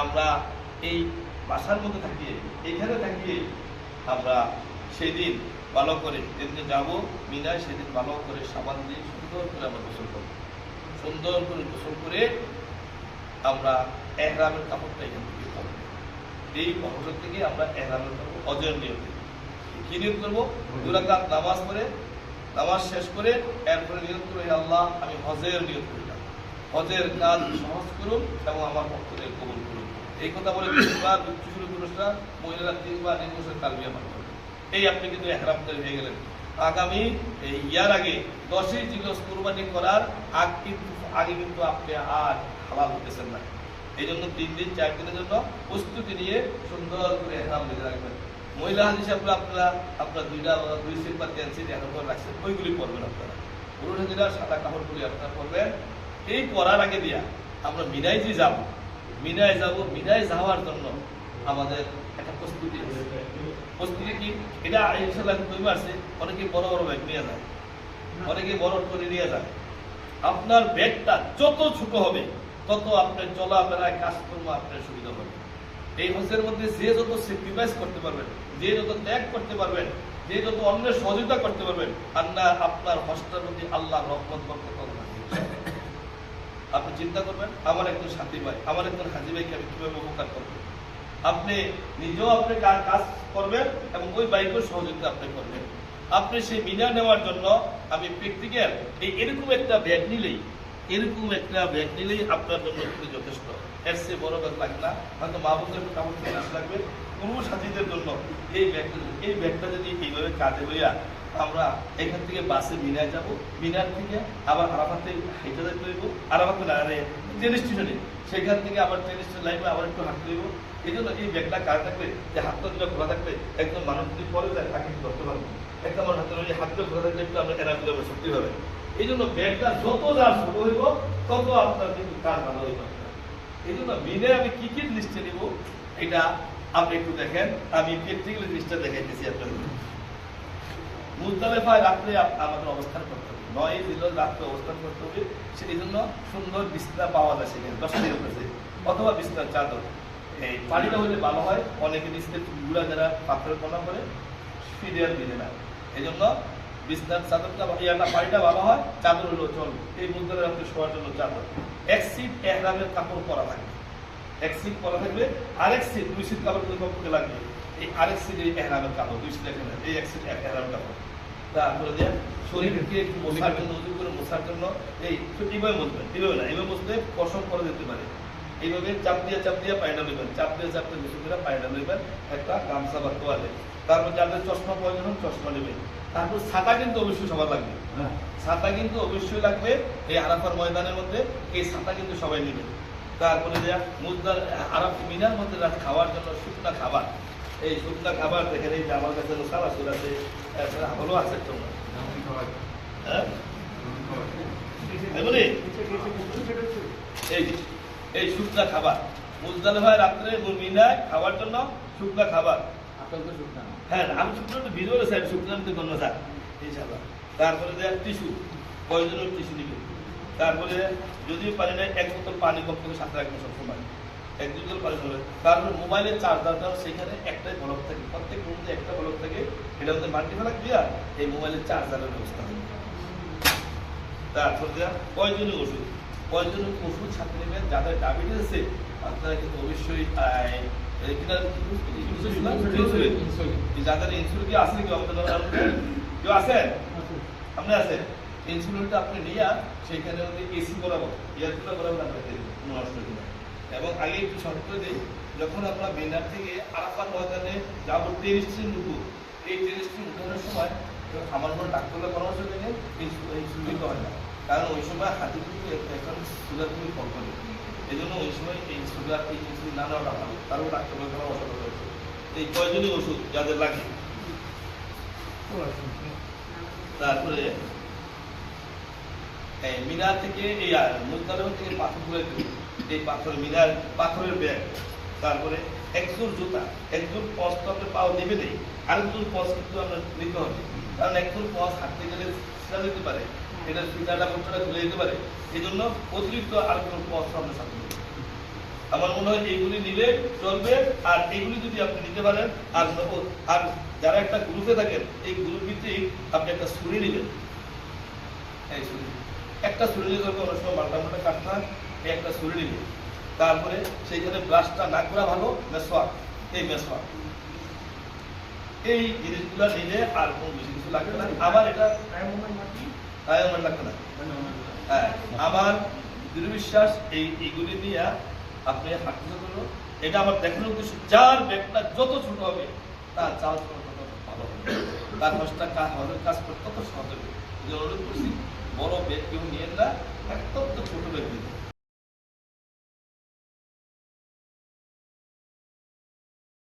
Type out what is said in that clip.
আমরা এই বাসার মধ্যে থাকিয়ে এইখানে থাকিয়ে আমরা সেদিন ভালো করে যেদিন যাবো মিনায় সেদিন ভালো করে সাবান দিয়ে সুন্দর করে আমরা গোসল করব। সুন্দর করে গোসল করে আমরা এহরামের কাপড়টা এখান থেকে পরব। এই অবসর থেকে আমরা এহরামের কাপড় অজয়ের নিয়ত কি নিয়ত করবো? 2 রাকাত নামাজ পড়ে নামাজ শেষ করে এরপরে নিয়ত করবো, হে আল্লাহ আমি হজের নিয়ত করিলাম, হজের কাজ সহজ করুন এবং আমার পক্ষ থেকে কবুল করুন। এই কথা বলে বেশিরভাগ শুরু পুরুষরা মহিলারা 3 বার নির্বাচন তালবিয়া পাঠ করবে। এই আপনি কিন্তু এহরামদারি হয়ে গেলেন। আগামী ইয়ার আগে 10ই জিলহজ কুরবানি করার আগে কিন্তু আপনি আর হালাল হতেছেন না। এই জন্য 3 দিন 4 দিনের জন্য প্রস্তুতি নিয়ে সুন্দর করে এহরাম বেঁধে রাখবেন। মহিলা হিসাবে আপনারা 2 সেট বা 3 সেট এখন করে রাখছেন, ওইগুলি পরবেন আপনারা। পুরুষ হাজিরা সাদা কাপড়গুলি আপনারা পরবেন। এই পরার আগে দিয়া আমরা মিনায় যে যাব, মিনায় যাব, মিনায় যাওয়ার জন্য আমাদের একটা প্রস্তুতি আছে। প্রস্তুতি কি? এটা ইনশাআল্লাহ তৈরি আছে। অনেকে বড় বড় ব্যাগ নিয়ে যায়, অনেকে বড় করে নিয়ে যায়। আপনার ব্যাগটা যত ছোট হবে তত আপনার চলাফেরায় কাজকর্ম আপনার সুবিধা হবে। এই হজের মধ্যে যে যত স্যাক্রিফাইস করতে পারবেন, যে যত ত্যাগ করতে পারবেন, যে যত অন্যের সহযোগিতা করতে পারবেন, আপনার হজটার মধ্যে আল্লাহর রহমত করতে পারবেন। আপনি চিন্তা করবেন, আমার একজন সাথী ভাই, আমার একজন হাজি ভাইকে আমি কিভাবে উপকার করবো। আপনি নিজেও আপনি কাজ করবেন এবং ওই বাইকের সহযোগিতা আপনি করবেন। আপনি সেই মিনা নেওয়ার জন্য আমি প্র্যাকটিক্যাল এরকম একটা ব্যাগ নিলেই, আপনার জন্য যথেষ্ট। এর চেয়ে বড় ব্যাগ লাগবে না। হয়তো মা বোনদের কাপড় কেনাস লাগবে। কোনো সাথীদের জন্য এই ব্যাগটা যদি এইভাবে কাঁধে লইয়া আমরা এখান থেকে বাসে মিনায় যাব, মিনার থেকে আবার আরাফাতে হেঁটে যেতে হইব, আরাফাতে না ট্রেন স্টেশনে, সেখান থেকে আবার ট্রেন স্টেশন লাইনে আবার একটু হাঁটতে হইব। এই জন্য এই ব্যাগটা কাঁধে থাকবে, যে হাতটা দুটো খোলা থাকবে, একজন মানুষ যদি পরে যায় তাকে ধরতে পারবো। একটা আমার হাতের ওই হাতটা খোলা থাকলে একটু আমরা এরা মিলে সত্যি হবে। এই জন্য ব্যাগটা যত যা ছোট হইব তত আপনার কিন্তু কাজ ভালো হইব। এই জন্য মিনে আমি কি কি লিস্টে নিব এটা আপনি একটু দেখেন। আমি প্র্যাকটিক্যাল লিস্টটা দেখাইতেছি আপনাদের। মুজদালিফায় রাত্রে আমাদের অবস্থান করতে হবে, 9 জিলহজ রাত্রে অবস্থান করতে হবে। সেই জন্য সুন্দর বিছনা পাওয়া যায় সেখানে 10 টাকা কাছে, অথবা বিছনার চাদর। এই পানিটা হলে ভালো হয়। অনেকে নিচে গুড়া যারা পাথরের কোনা করে ফিডিয়ার দিলে না, এই জন্য বিছনার চাদরটা পানিটা ভালো হয়, চাদর হলেও চলবে। এই মুজদালিফায় রাত্রে শোয়ার জন্য চাদর। 1 সিট এহরামের কাপড় পরা থাকবে, 1 সিট পরা থাকবে। আরেক সিট 2 সিট কাপড় করতে লাগবে। এই আরেক সিট এহরামের কাপড় 2 সিট এখানে, এই 1 সিট এহরামের কাপড়। তারপরে যে শরীরকে একটু মোছার জন্য, উজু করে মোছার জন্য এইভাবে মুছবেন, এইভাবে না, এইভাবে মুছলে পশম করে যেতে পারে। এইভাবে চাপ দিয়ে পায়না লইবেন, চাপ দিয়ে গোসল করে পায়না লইবেন, একটা গামছা বা তোয়ালে। তারপর যাদের চশমা প্রয়োজন চশমা নেবেন। তারপর ছাতা কিন্তু অবশ্যই সবার লাগবে, ছাতা কিন্তু অবশ্যই লাগবে। এই আরাফার ময়দানের মধ্যে এই ছাতা কিন্তু সবাই নেবেন। তারপরে যে আরাফ মিনার মধ্যে খাওয়ার জন্য শুকনা খাবার, এই শুকনা খাবার দেখেন, এই যে আমার কাছে সালাসুর আছে, ভালো আছে তোমরা, হ্যাঁ এই শুকনা খাবার মুজদালিফায় রাত্রে মিনায় খাওয়ার জন্য শুকনা খাবার। হ্যাঁ আমি শুকনো একটু ভিডিও রয়েছে, আমি শুকনো আমি গণ্য স্যার ইনশাল্লাহ। তারপরে যে টিস্যু, প্রয়োজনীয় টিস্যু নিবে। তারপরে যদি পানি নেয় 1 বোতল পানি কমপক্ষে সাথে রাখবেন সবসময়, 1-2 বোতল পানি হবে। তারপরে মোবাইলের চার্জারটাও সেখানে একটাই বলক থাকে, প্রত্যেক রুমে একটা বলক থাকে, এটা হচ্ছে মাল্টি ফেলাক দিয়া এই মোবাইলের চার্জারের ব্যবস্থা হবে। তারপরে যে প্রয়োজনীয় ওষুধ সাথে নেবেন। যাদের ডায়াবেটিস আছে আপনারা কিন্তু অবশ্যই যাদের ইনসুলিন কি আছে, কেউ আছেন, আপনি আছেন, ইনসুলিনটা আপনি নিয়ে সেখানে এসি বরাবর, এয়ার কুলার বরাবর আপনাকে নষ্ট কিনা। এবং আগে একটু শর্ট করে দিই, যখন আমরা মিনার থেকে আরাফাত ময়দানে যাবো ট্রেন স্টেশন ঢুকবো, এই ট্রেন স্টেশন ঢুকানোর সময় আমার কোনো ডাক্তারের পরামর্শ থেকে ইনসুলিন হয় না, কারণ ওই সময় হাতে কিন্তু এখন সুগার খুবই কম করে। এই জন্য ওই সময় এই সুগার এই ইনসুলিন না নেওয়াটা ভালো। তারও ডাক্তারের পরামর্শ রয়েছে। এই প্রয়োজনীয় ওষুধ যাদের লাগে। তারপরে মিনার থেকে এই মুজদালিফা থেকে পাথর তুলে দেবে, এই পাথর মিনার পাথরের ব্যাগ। তারপরে একজোর জুতা, একজোর পজ তো আপনি পাও দেবে নেই, আরেকজোর পজ কিন্তু আমরা নিতে হবে, কারণ একজোর পজ হাঁটতে গেলে ছিঁড়া যেতে পারে, এটা ফিতাটা বছরটা তুলে যেতে পারে। এই জন্য অতিরিক্ত আরেকজন পজ আমরা সাথে নেব। আমার মনে হয় এইগুলি নিলে চলবে। আর এইগুলি যদি আপনি নিতে পারেন, আর আর যারা একটা গ্রুপে থাকেন, এই গ্রুপ ভিত্তিক আপনি একটা ছুরি নেবেন। এই ছুরি একটা ছুরি নিয়ে যাবে, অনেক সময় মাল্টা মাল্টা কাটনা, এই একটা ছুরি নিবে। তারপরে সেইখানে ব্রাশটা না করা ভালো, মেসওয়াক, এই মেসওয়াক, এই জিনিসগুলো নিলে আর কোনো বেশি কিছু লাগবে না। আবার এটা তায়াম্মুম লাগবে না। হ্যাঁ, আমার দৃঢ় বিশ্বাস এইগুলি নিয়ে আপনি হাঁটতে করলো। এটা আমার দেখানোর উদ্দেশ্য, যার ব্যাগটা যত ছোট হবে তার চাল তত ভালো হবে, তার দশটা কাজ করতে তত সহজ হবে। অনুরোধ করছি, বড় ব্যাগ কেউ নিয়ে না, একদম ছোট ব্যাগ দিতে।